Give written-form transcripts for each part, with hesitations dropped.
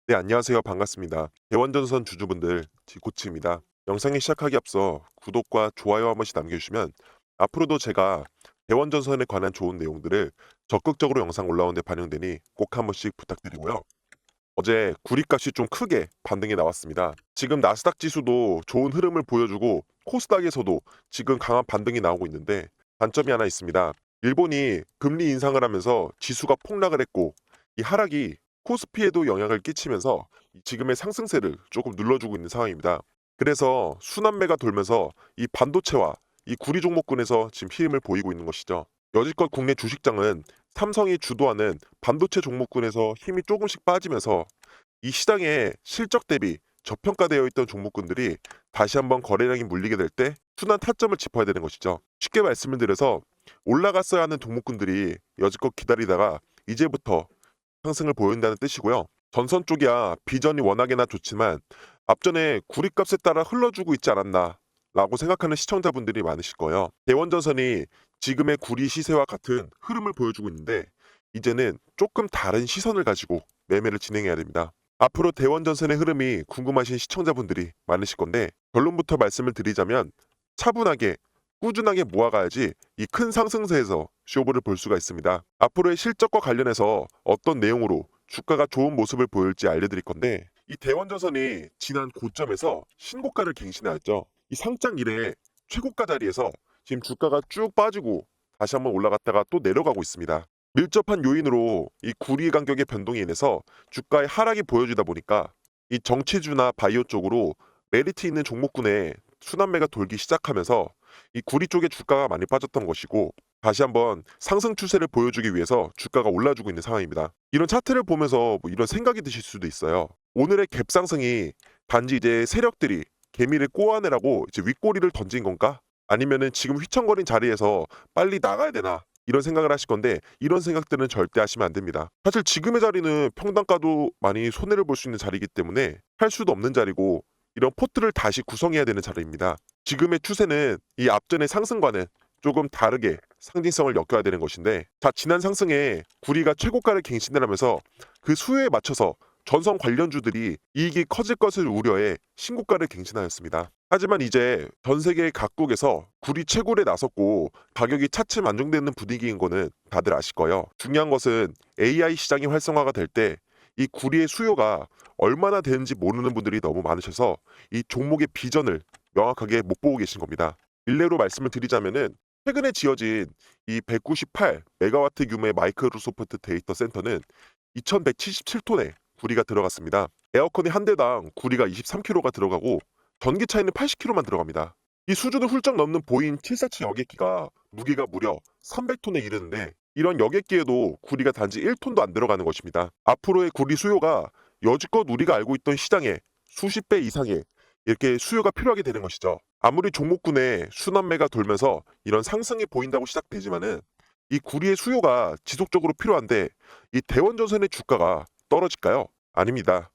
네, 안녕하세요. 반갑습니다. 대원전선 주주분들, 지코치입니다. 영상이 시작하기 앞서 구독과 좋아요 한 번씩 남겨주시면 앞으로도 제가 대원전선에 관한 좋은 내용들을 적극적으로 영상 올라오는데 반영되니 꼭 한 번씩 부탁드리고요. 어제 구리값이 좀 크게 반등이 나왔습니다. 지금 나스닥 지수도 좋은 흐름을 보여주고 코스닥에서도 지금 강한 반등이 나오고 있는데 단점이 하나 있습니다. 일본이 금리 인상을 하면서 지수가 폭락을 했고 이 하락이 코스피에도 영향을 끼치면서 지금의 상승세를 조금 눌러주고 있는 상황입니다. 그래서 순환매가 돌면서 이 반도체와 이 구리 종목군에서 지금 힘을 보이고 있는 것이죠. 여지껏 국내 주식장은 삼성이 주도하는 반도체 종목군에서 힘이 조금씩 빠지면서 이 시장의 실적 대비 저평가되어 있던 종목군들이 다시 한번 거래량이 몰리게 될 때 순환 타점을 짚어야 되는 것이죠. 쉽게 말씀을 드려서 올라갔어야 하는 종목군들이 여지껏 기다리다가 이제부터 상승을 보인다는 뜻이고요. 전선 쪽이야 비전이 워낙에나 좋지만 앞전에 구리값에 따라 흘러주고 있지 않았나 라고 생각하는 시청자분들이 많으실 거예요. 대원전선이 지금의 구리 시세와 같은 흐름을 보여주고 있는데 이제는 조금 다른 시선을 가지고 매매를 진행해야 됩니다. 앞으로 대원전선의 흐름이 궁금하신 시청자분들이 많으실 건데 결론부터 말씀을 드리자면 차분하게 꾸준하게 모아가야지 이 큰 상승세에서 쇼부를 볼 수가 있습니다. 앞으로의 실적과 관련해서 어떤 내용으로 주가가 좋은 모습을 보일지 알려드릴 건데 이 대원전선이 지난 고점에서 신고가를 갱신하였죠. 이 상장 이래 최고가 자리에서 지금 주가가 쭉 빠지고 다시 한번 올라갔다가 또 내려가고 있습니다. 밀접한 요인으로 이 구리 간격의 변동에 인해서 주가의 하락이 보여지다 보니까 이 정치주나 바이오 쪽으로 메리트 있는 종목군에 순환매가 돌기 시작하면서 이 구리 쪽에 주가가 많이 빠졌던 것이고 다시 한번 상승 추세를 보여주기 위해서 주가가 올라주고 있는 상황입니다. 이런 차트를 보면서 뭐 이런 생각이 드실 수도 있어요. 오늘의 갭상승이 단지 이제 세력들이 개미를 꼬아내라고 이제 윗꼬리를 던진 건가? 아니면은 지금 휘청거린 자리에서 빨리 나가야 되나? 이런 생각을 하실 건데 이런 생각들은 절대 하시면 안 됩니다. 사실 지금의 자리는 평단가도 많이 손해를 볼 수 있는 자리이기 때문에 할 수도 없는 자리고 이런 포트를 다시 구성해야 되는 자리입니다. 지금의 추세는 이 앞전의 상승과는 조금 다르게 상징성을 엮여야 되는 것인데 지난 상승에 구리가 최고가를 갱신을 하면서 그 수요에 맞춰서 전선 관련주들이 이익이 커질 것을 우려해 신고가를 갱신하였습니다. 하지만 이제 전 세계 각국에서 구리 채굴에 나섰고 가격이 차츰 안정되는 분위기인 거는 다들 아실 거예요. 중요한 것은 AI 시장이 활성화가 될 때 이 구리의 수요가 얼마나 되는지 모르는 분들이 너무 많으셔서 이 종목의 비전을 명확하게 못 보고 계신 겁니다. 일례로 말씀을 드리자면은 최근에 지어진 이 198 메가와트 규모의 마이크로소프트 데이터 센터는 2177톤의 구리가 들어갔습니다. 에어컨이 한 대당 구리가 23kg가 들어가고 전기 차이는 80kg만 들어갑니다. 이 수준을 훌쩍 넘는 보인 747 여객기가 무게가 무려 300톤에 이르는데 이런 여객기에도 구리가 단지 1톤도 안 들어가는 것입니다. 앞으로의 구리 수요가 여지껏 우리가 알고 있던 시장의 수십 배 이상의 이렇게 수요가 필요하게 되는 것이죠. 아무리 종목군에 순환매가 돌면서 이런 상승이 보인다고 시작되지만은 이 구리의 수요가 지속적으로 필요한데 이 대원전선의 주가가 떨어질까요? 아닙니다.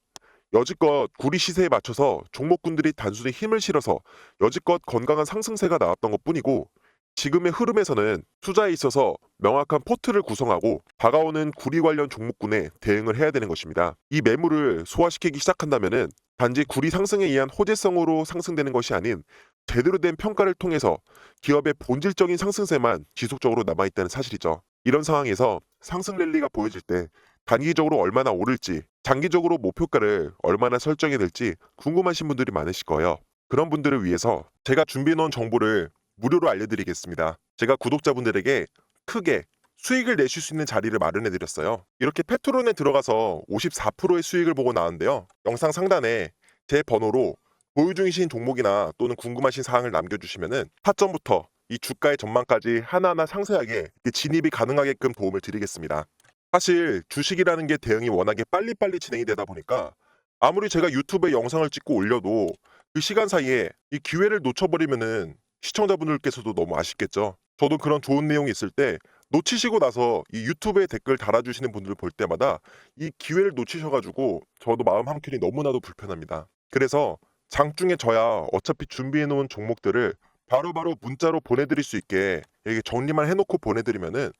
여지껏 구리 시세에 맞춰서 종목군들이 단순히 힘을 실어서 여지껏 건강한 상승세가 나왔던 것뿐이고 지금의 흐름에서는 투자에 있어서 명확한 포트를 구성하고 다가오는 구리 관련 종목군에 대응을 해야 되는 것입니다. 이 매물을 소화시키기 시작한다면은 단지 구리 상승에 의한 호재성으로 상승되는 것이 아닌 제대로 된 평가를 통해서 기업의 본질적인 상승세만 지속적으로 남아있다는 사실이죠. 이런 상황에서 상승 랠리가 보여질 때 단기적으로 얼마나 오를지 장기적으로 목표가를 얼마나 설정해야 될지 궁금하신 분들이 많으실 거예요. 그런 분들을 위해서 제가 준비해놓은 정보를 무료로 알려드리겠습니다. 제가 구독자분들에게 크게 수익을 내실 수 있는 자리를 마련해드렸어요. 이렇게 페트론에 들어가서 54%의 수익을 보고 나왔는데요. 영상 상단에 제 번호로 보유 중이신 종목이나 또는 궁금하신 사항을 남겨주시면은 타점부터 이 주가의 전망까지 하나하나 상세하게 진입이 가능하게끔 도움을 드리겠습니다. 사실 주식이라는 게 대응이 워낙에 빨리빨리 진행이 되다 보니까 아무리 제가 유튜브에 영상을 찍고 올려도 그 시간 사이에 이 기회를 놓쳐버리면은 시청자분들께서도 너무 아쉽겠죠. 저도 그런 좋은 내용이 있을 때 놓치시고 나서 이 유튜브에 댓글 달아주시는 분들을 볼 때마다 이 기회를 놓치셔가지고 저도 마음 한켠이 너무나도 불편합니다. 그래서 장중에 저야 어차피 준비해놓은 종목들을 바로바로 문자로 보내드릴 수 있게 이렇게 정리만 해놓고 보내드리면은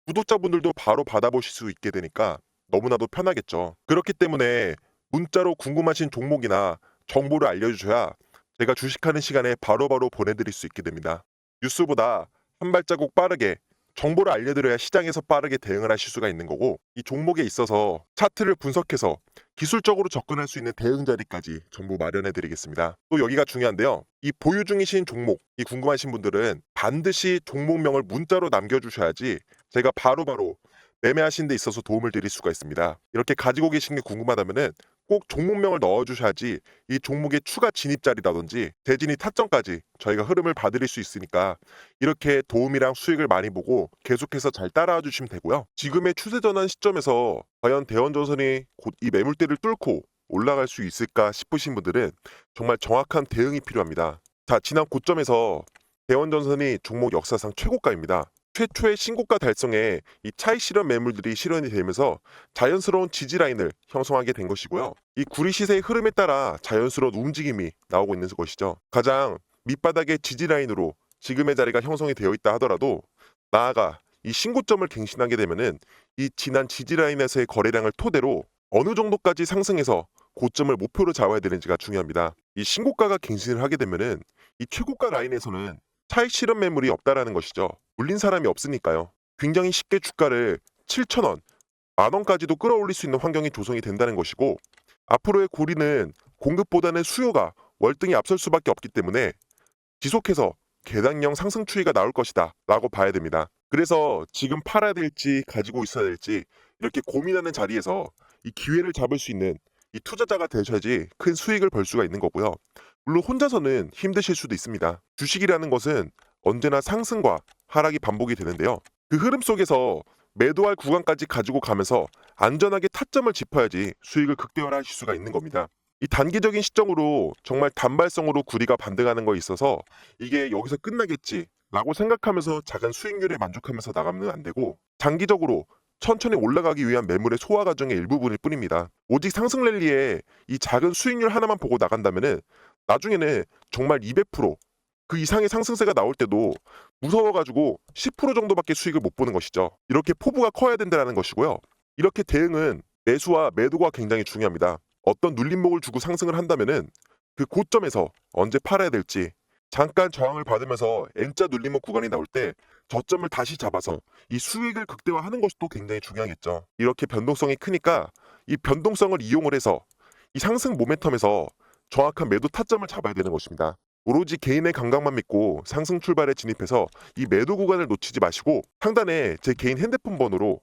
구독자분들도 바로 받아보실 수 있게 되니까 너무나도 편하겠죠. 그렇기 때문에 문자로 궁금하신 종목이나 정보를 알려주셔야 제가 주식하는 시간에 바로바로 보내드릴 수 있게 됩니다. 뉴스보다 한 발자국 빠르게 정보를 알려드려야 시장에서 빠르게 대응을 하실 수가 있는 거고, 이 종목에 있어서 차트를 분석해서 기술적으로 접근할 수 있는 대응 자리까지 전부 마련해 드리겠습니다. 또 여기가 중요한데요. 이 보유 중이신 종목, 이 궁금하신 분들은 반드시 종목명을 문자로 남겨주셔야지 제가 바로바로 매매하신 데 있어서 도움을 드릴 수가 있습니다. 이렇게 가지고 계신 게 궁금하다면은 꼭 종목명을 넣어주셔야지 이 종목의 추가 진입 자리라든지 재진입 타점까지 저희가 흐름을 봐드릴 수 있으니까 이렇게 도움이랑 수익을 많이 보고 계속해서 잘 따라와 주시면 되고요. 지금의 추세 전환 시점에서 과연 대원전선이 곧 이 매물대를 뚫고 올라갈 수 있을까 싶으신 분들은 정말 정확한 대응이 필요합니다. 자, 지난 고점에서 대원전선이 종목 역사상 최고가입니다. 최초의 신고가 달성에 이 차익 실현 매물들이 실현이 되면서 자연스러운 지지 라인을 형성하게 된 것이고요. 이 구리 시세의 흐름에 따라 자연스러운 움직임이 나오고 있는 것이죠. 가장 밑바닥의 지지 라인으로 지금의 자리가 형성이 되어 있다 하더라도 나아가 이 신고점을 갱신하게 되면은 이 지난 지지 라인에서의 거래량을 토대로 어느 정도까지 상승해서 고점을 목표로 잡아야 되는지가 중요합니다. 이 신고가가 갱신을 하게 되면은 이 최고가 라인에서는 차익 실현 매물이 없다라는 것이죠. 물린 사람이 없으니까요. 굉장히 쉽게 주가를 7,000원, 만 원까지도 끌어올릴 수 있는 환경이 조성이 된다는 것이고, 앞으로의 고리는 공급보다는 수요가 월등히 앞설 수밖에 없기 때문에 지속해서 계단형 상승 추이가 나올 것이다 라고 봐야 됩니다. 그래서 지금 팔아야 될지 가지고 있어야 될지 이렇게 고민하는 자리에서 이 기회를 잡을 수 있는 이 투자자가 되셔야지 큰 수익을 벌 수가 있는 거고요. 물론 혼자서는 힘드실 수도 있습니다. 주식이라는 것은 언제나 상승과 하락이 반복이 되는데요. 그 흐름 속에서 매도할 구간까지 가지고 가면서 안전하게 타점을 짚어야지 수익을 극대화하실 수가 있는 겁니다. 이 단기적인 시점으로 정말 단발성으로 구리가 반등하는 거에 있어서 이게 여기서 끝나겠지 라고 생각하면서 작은 수익률에 만족하면서 나가면 안 되고, 장기적으로 천천히 올라가기 위한 매물의 소화 과정의 일부분일 뿐입니다. 오직 상승 랠리에 이 작은 수익률 하나만 보고 나간다면은 나중에는 정말 200%, 그 이상의 상승세가 나올 때도 무서워가지고 10% 정도밖에 수익을 못 보는 것이죠. 이렇게 포부가 커야 된다는 것이고요. 이렇게 대응은 매수와 매도가 굉장히 중요합니다. 어떤 눌림목을 주고 상승을 한다면은 그 고점에서 언제 팔아야 될지, 잠깐 저항을 받으면서 N자 눌림목 구간이 나올 때 저점을 다시 잡아서 이 수익을 극대화하는 것도 굉장히 중요하겠죠. 이렇게 변동성이 크니까 이 변동성을 이용을 해서 이 상승 모멘텀에서 정확한 매도 타점을 잡아야 되는 것입니다. 오로지 개인의 감각만 믿고 상승 출발에 진입해서 이 매도 구간을 놓치지 마시고 상단에 제 개인 핸드폰 번호로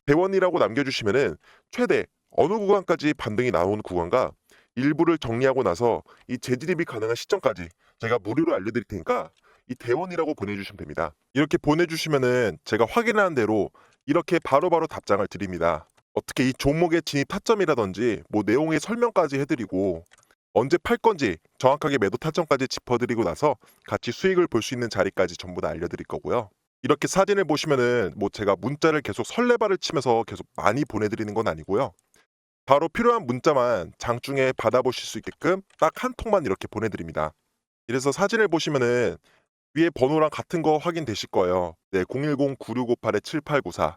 대원이라고 남겨주시면은 최대 어느 구간까지 반등이 나오는 구간과 일부를 정리하고 나서 이 재진입이 가능한 시점까지 제가 무료로 알려드릴 테니까 이 대원이라고 보내주시면 됩니다. 이렇게 보내주시면은 제가 확인한 대로 이렇게 바로바로 답장을 드립니다. 어떻게 이 종목의 진입 타점이라든지 뭐 내용의 설명까지 해드리고 언제 팔 건지 정확하게 매도 타점까지 짚어드리고 나서 같이 수익을 볼 수 있는 자리까지 전부 다 알려드릴 거고요. 이렇게 사진을 보시면은 뭐 제가 문자를 계속 설레발을 치면서 계속 많이 보내드리는 건 아니고요. 바로 필요한 문자만 장중에 받아보실 수 있게끔 딱 한 통만 이렇게 보내드립니다. 이래서 사진을 보시면은 위에 번호랑 같은 거 확인되실 거예요. 네, 010-9658-7894.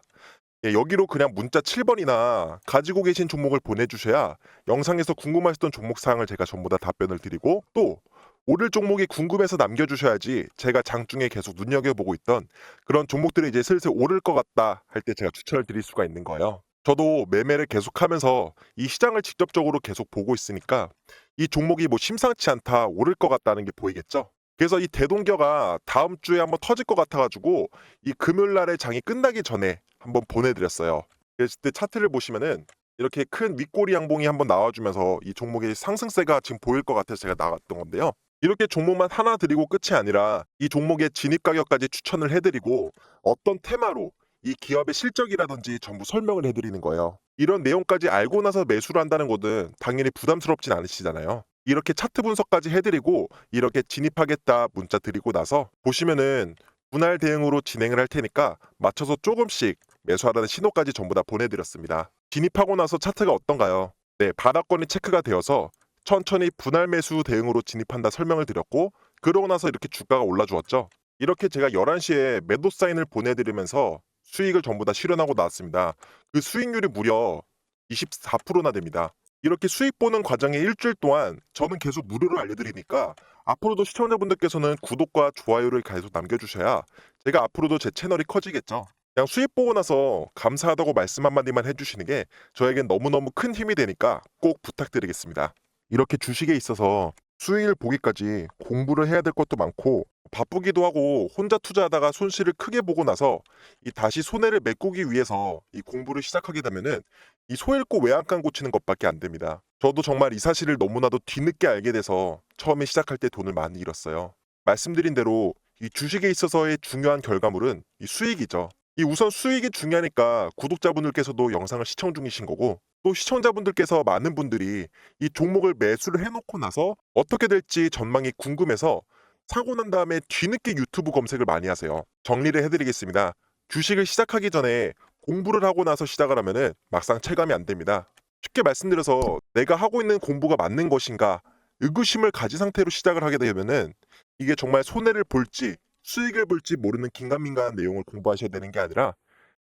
예, 여기로 그냥 문자 7번이나 가지고 계신 종목을 보내주셔야 영상에서 궁금하셨던 종목 사항을 제가 전부 다 답변을 드리고, 또 오를 종목이 궁금해서 남겨주셔야지 제가 장중에 계속 눈여겨보고 있던 그런 종목들이 이제 슬슬 오를 것 같다 할 때 제가 추천을 드릴 수가 있는 거예요. 저도 매매를 계속하면서 이 시장을 직접적으로 계속 보고 있으니까 이 종목이 뭐 심상치 않다, 오를 것 같다는 게 보이겠죠? 그래서 이 대동겨가 다음 주에 한번 터질 것 같아가지고 이 금요일 날에 장이 끝나기 전에 한번 보내드렸어요. 그랬을 때 차트를 보시면은 이렇게 큰 윗꼬리 양봉이 한번 나와주면서 이 종목의 상승세가 지금 보일 것 같아서 제가 나갔던 건데요. 이렇게 종목만 하나 드리고 끝이 아니라 이 종목의 진입 가격까지 추천을 해드리고 어떤 테마로 이 기업의 실적이라든지 전부 설명을 해드리는 거예요. 이런 내용까지 알고 나서 매수를 한다는 것은 당연히 부담스럽진 않으시잖아요. 이렇게 차트 분석까지 해드리고 이렇게 진입하겠다 문자 드리고 나서 보시면은 분할 대응으로 진행을 할 테니까 맞춰서 조금씩 매수하라는 신호까지 전부 다 보내드렸습니다. 진입하고 나서 차트가 어떤가요? 네, 바닥권이 체크가 되어서 천천히 분할 매수 대응으로 진입한다 설명을 드렸고, 그러고 나서 이렇게 주가가 올라주었죠. 이렇게 제가 11시에 매도 사인을 보내드리면서 수익을 전부 다 실현하고 나왔습니다. 그 수익률이 무려 24%나 됩니다. 이렇게 수익 보는 과정의 일주일 동안 저는 계속 무료로 알려드리니까 앞으로도 시청자분들께서는 구독과 좋아요를 계속 남겨주셔야 제가 앞으로도 제 채널이 커지겠죠. 그냥 수익 보고 나서 감사하다고 말씀 한마디만 해주시는 게 저에겐 너무너무 큰 힘이 되니까 꼭 부탁드리겠습니다. 이렇게 주식에 있어서 수익을 보기까지 공부를 해야 될 것도 많고 바쁘기도 하고 혼자 투자하다가 손실을 크게 보고 나서 이 다시 손해를 메꾸기 위해서 이 공부를 시작하게 되면은 이 소잃고 외양간 고치는 것밖에 안 됩니다. 저도 정말 이 사실을 너무나도 뒤늦게 알게 돼서 처음에 시작할 때 돈을 많이 잃었어요. 말씀드린 대로 이 주식에 있어서의 중요한 결과물은 이 수익이죠. 이 우선 수익이 중요하니까 구독자분들께서도 영상을 시청 중이신 거고 또 시청자분들께서 많은 분들이 이 종목을 매수를 해놓고 나서 어떻게 될지 전망이 궁금해서 사고 난 다음에 뒤늦게 유튜브 검색을 많이 하세요. 정리를 해드리겠습니다. 주식을 시작하기 전에 공부를 하고 나서 시작을 하면은 막상 체감이 안 됩니다. 쉽게 말씀드려서 내가 하고 있는 공부가 맞는 것인가 의구심을 가진 상태로 시작을 하게 되면은 이게 정말 손해를 볼지 수익을 볼지 모르는 긴가민가한 내용을 공부하셔야 되는 게 아니라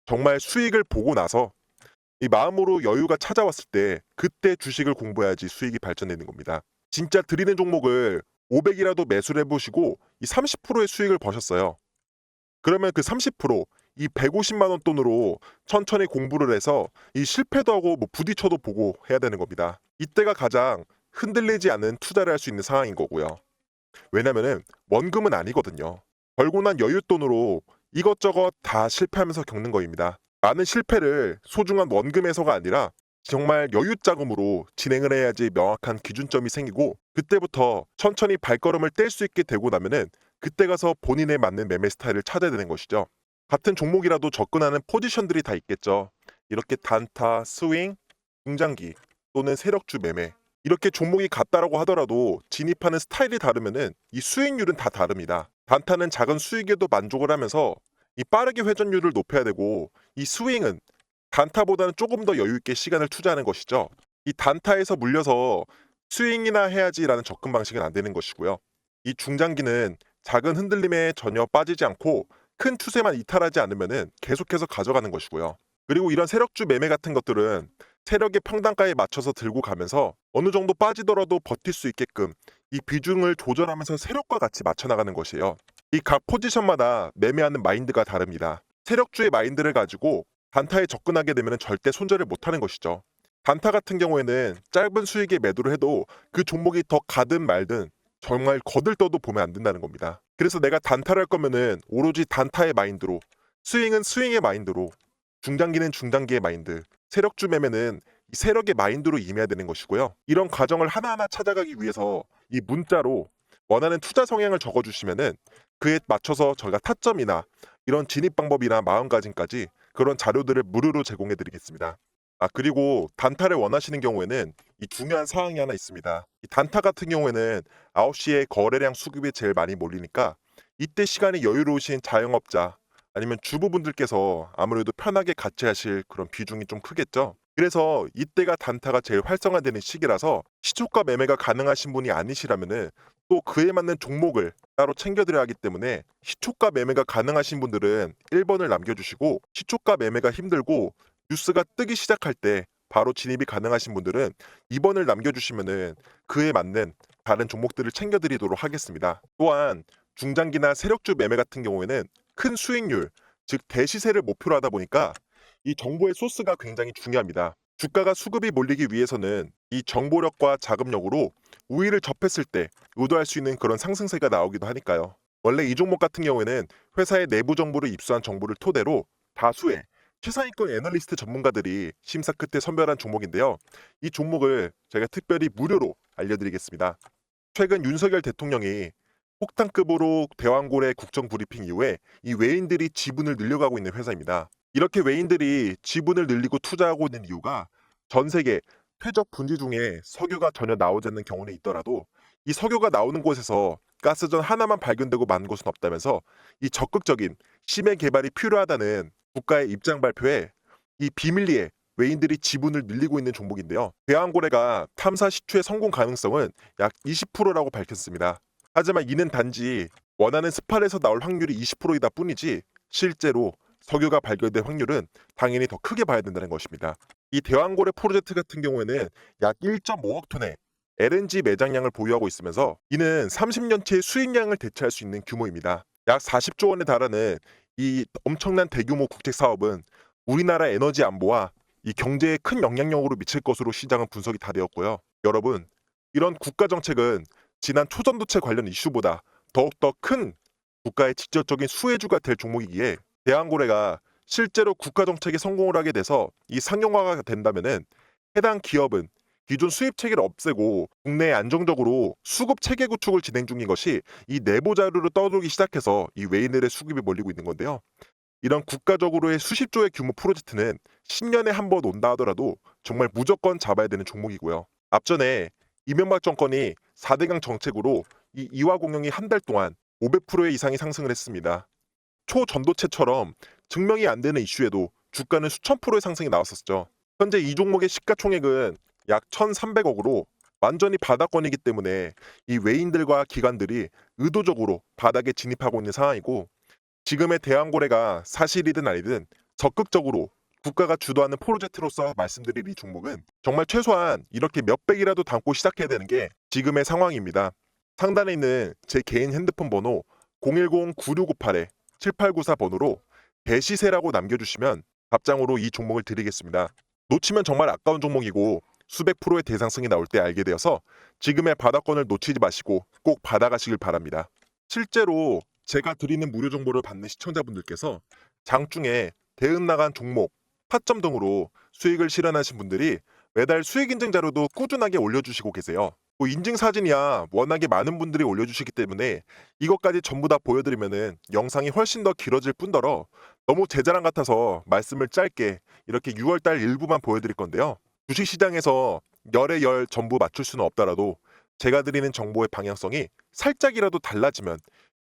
정말 수익을 보고 나서 이 마음으로 여유가 찾아왔을 때 그때 주식을 공부해야지 수익이 발전되는 겁니다. 진짜 드리는 종목을 500이라도 매수를 해보시고 이 30%의 수익을 버셨어요. 그러면 그 30%, 이 150만 원 돈으로 천천히 공부를 해서 이 실패도 하고 뭐 부딪혀도 보고 해야 되는 겁니다. 이때가 가장 흔들리지 않는 투자를 할 수 있는 상황인 거고요. 왜냐면은 원금은 아니거든요. 벌고 난 여윳돈으로 이것저것 다 실패하면서 겪는 거입니다. 많은 실패를 소중한 원금에서가 아니라 정말 여윳자금으로 진행을 해야지 명확한 기준점이 생기고 그때부터 천천히 발걸음을 뗄 수 있게 되고 나면은 그때 가서 본인에 맞는 매매 스타일을 찾아야 되는 것이죠. 같은 종목이라도 접근하는 포지션들이 다 있겠죠. 이렇게 단타, 스윙, 중장기 또는 세력주 매매 이렇게 종목이 같다라고 하더라도 진입하는 스타일이 다르면은 이 수익률은 다 다릅니다. 단타는 작은 수익에도 만족을 하면서 이 빠르게 회전율을 높여야 되고 이 스윙은 단타보다는 조금 더 여유 있게 시간을 투자하는 것이죠. 이 단타에서 물려서 스윙이나 해야지라는 접근 방식은 안 되는 것이고요. 이 중장기는 작은 흔들림에 전혀 빠지지 않고 큰 추세만 이탈하지 않으면은 계속해서 가져가는 것이고요. 그리고 이런 세력주 매매 같은 것들은 세력의 평단가에 맞춰서 들고 가면서 어느 정도 빠지더라도 버틸 수 있게끔 이 비중을 조절하면서 세력과 같이 맞춰 나가는 것이에요. 이 각 포지션마다 매매하는 마인드가 다릅니다. 세력주의 마인드를 가지고 단타에 접근하게 되면 절대 손절을 못하는 것이죠. 단타 같은 경우에는 짧은 수익에 매도를 해도 그 종목이 더 가든 말든 정말 거들떠도 보면 안 된다는 겁니다. 그래서 내가 단타를 할 거면은 오로지 단타의 마인드로, 스윙은 스윙의 마인드로, 중장기는 중장기의 마인드, 세력주 매매는 이 세력의 마인드로 임해야 되는 것이고요. 이런 과정을 하나하나 찾아가기 위해서 이 문자로 원하는 투자 성향을 적어주시면은 그에 맞춰서 저희가 타점이나 이런 진입 방법이나 마음가짐까지 그런 자료들을 무료로 제공해 드리겠습니다. 그리고 단타를 원하시는 경우에는 이 중요한 사항이 하나 있습니다. 이 단타 같은 경우에는 9시에 거래량 수급이 제일 많이 몰리니까 이때 시간이 여유로우신 자영업자 아니면 주부분들께서 아무래도 편하게 같이 하실 그런 비중이 좀 크겠죠. 그래서 이때가 단타가 제일 활성화되는 시기라서 시초가 매매가 가능하신 분이 아니시라면은 또 그에 맞는 종목을 따로 챙겨드려야 하기 때문에 시초가 매매가 가능하신 분들은 1번을 남겨주시고 시초가 매매가 힘들고 뉴스가 뜨기 시작할 때 바로 진입이 가능하신 분들은 2번을 남겨주시면은 그에 맞는 다른 종목들을 챙겨드리도록 하겠습니다. 또한 중장기나 세력주 매매 같은 경우에는 큰 수익률, 즉 대시세를 목표로 하다 보니까 이 정보의 소스가 굉장히 중요합니다. 주가가 수급이 몰리기 위해서는 이 정보력과 자금력으로 우위를 접했을 때 의도할 수 있는 그런 상승세가 나오기도 하니까요. 원래 이 종목 같은 경우에는 회사의 내부 정보를 입수한 정보를 토대로 다수의 최상위권 애널리스트 전문가들이 심사 끝에 선별한 종목인데요. 이 종목을 제가 특별히 무료로 알려드리겠습니다. 최근 윤석열 대통령이 폭탄급으로 대왕고래 국정 브리핑 이후에 이 외인들이 지분을 늘려가고 있는 회사입니다. 이렇게 외인들이 지분을 늘리고 투자하고 있는 이유가 전 세계 퇴적 분지 중에 석유가 전혀 나오지 않는 경우는 있더라도 이 석유가 나오는 곳에서 가스전 하나만 발견되고 만 곳은 없다면서 이 적극적인 심해 개발이 필요하다는 국가의 입장 발표에 이 비밀리에 외인들이 지분을 늘리고 있는 종목인데요. 대왕고래가 탐사 시추의 성공 가능성은 약 20%라고 밝혔습니다. 하지만 이는 단지 원하는 스팔에서 나올 확률이 20%이다 뿐이지 실제로 석유가 발견될 확률은 당연히 더 크게 봐야 된다는 것입니다. 이 대왕고래 프로젝트 같은 경우에는 약 1.5억 톤의 LNG 매장량을 보유하고 있으면서 이는 30년치의 수입량을 대체할 수 있는 규모입니다. 약 40조 원에 달하는 이 엄청난 대규모 국책 사업은 우리나라 에너지 안보와 이 경제에 큰 영향력으로 미칠 것으로 시장은 분석이 다 되었고요. 여러분, 이런 국가 정책은 지난 초전도체 관련 이슈보다 더욱더 큰 국가의 직접적인 수혜주가 될 종목이기에 대왕고래가 실제로 국가 정책에 성공을 하게 돼서 이 상용화가 된다면은 해당 기업은 기존 수입 체계를 없애고 국내에 안정적으로 수급 체계 구축을 진행 중인 것이 이 내부 자료로 떠돌기 시작해서 이 외인들의 수급이 몰리고 있는 건데요. 이런 국가적으로의 수십조의 규모 프로젝트는 10년에 한 번 온다 하더라도 정말 무조건 잡아야 되는 종목이고요. 앞전에 이명박 정권이 4대강 정책으로 이 이화 공영이 한 달 동안 500% 이상이 상승을 했습니다. 초전도체처럼 증명이 안 되는 이슈에도 주가는 수천 프로의 상승이 나왔었죠. 현재 이 종목의 시가총액은 약 1,300억으로 완전히 바닥권이기 때문에 이 외인들과 기관들이 의도적으로 바닥에 진입하고 있는 상황이고 지금의 대왕고래가 사실이든 아니든 적극적으로 국가가 주도하는 프로젝트로서 말씀드릴 이 종목은 정말 최소한 이렇게 몇백이라도 담고 시작해야 되는 게 지금의 상황입니다. 상단에 있는 제 개인 핸드폰 번호 010-9658-7894 번호로 대시세라고 남겨주시면 답장으로 이 종목을 드리겠습니다. 놓치면 정말 아까운 종목이고 수백 프로의 대상승이 나올 때 알게 되어서 지금의 바닥권을 놓치지 마시고 꼭 받아가시길 바랍니다. 실제로 제가 드리는 무료 정보를 받는 시청자분들께서 장중에 대응 나간 종목, 타점 등으로 수익을 실현하신 분들이 매달 수익 인증 자료도 꾸준하게 올려주시고 계세요. 뭐 인증 사진이야 워낙에 많은 분들이 올려주시기 때문에 이것까지 전부 다 보여드리면은 영상이 훨씬 더 길어질 뿐더러 너무 제 자랑 같아서 말씀을 짧게 이렇게 6월달 일부만 보여드릴 건데요. 주식시장에서 열의 열 전부 맞출 수는 없더라도 제가 드리는 정보의 방향성이 살짝이라도 달라지면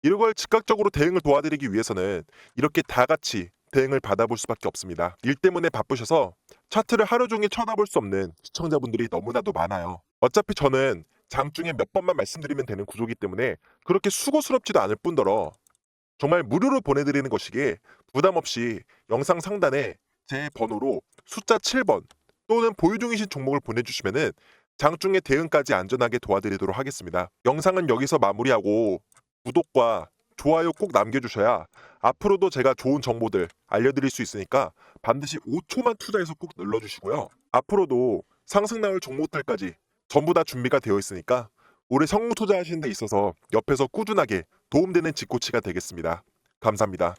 이걸 즉각적으로 대응을 도와드리기 위해서는 이렇게 다 같이 대응을 받아볼 수밖에 없습니다. 일 때문에 바쁘셔서 차트를 하루 종일 쳐다볼 수 없는 시청자분들이 너무나도 많아요. 어차피 저는 장중에 몇 번만 말씀드리면 되는 구조이기 때문에 그렇게 수고스럽지도 않을 뿐더러 정말 무료로 보내드리는 것이기에 부담 없이 영상 상단에 제 번호로 숫자 7번 또는 보유 중이신 종목을 보내주시면은 장중에 대응까지 안전하게 도와드리도록 하겠습니다. 영상은 여기서 마무리하고 구독과 좋아요 꼭 남겨주셔야 앞으로도 제가 좋은 정보들 알려드릴 수 있으니까 반드시 5초만 투자해서 꼭 눌러주시고요. 앞으로도 상승 나올 종목들까지 전부 다 준비가 되어 있으니까 올해 성공 투자하시는 데 있어서 옆에서 꾸준하게 도움되는 직코치가 되겠습니다. 감사합니다.